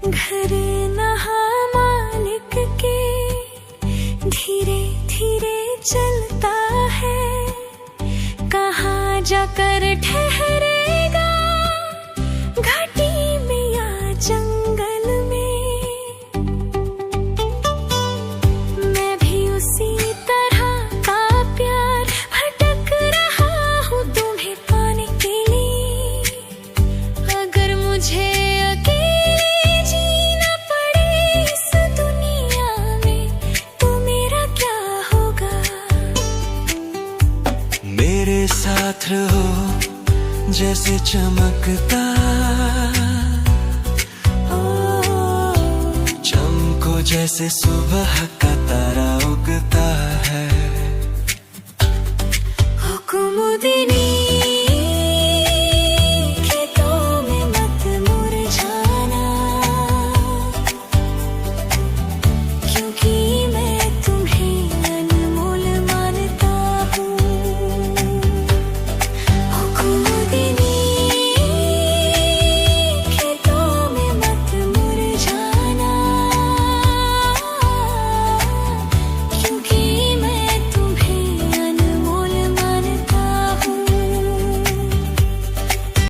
घर नहा मालिक के धीरे धीरे चलता है, कहाँ जाकर ठहरेगा घाटी में या जंगल में। मैं भी उसी तरह का प्यार भटक रहा हूँ तुम्हें पाने के लिए। अगर मुझे अकेले जीना पड़े इस दुनिया में तो मेरा क्या होगा। मेरे साथ रहो जैसे चमकता, चमको जैसे सुबह का तारा।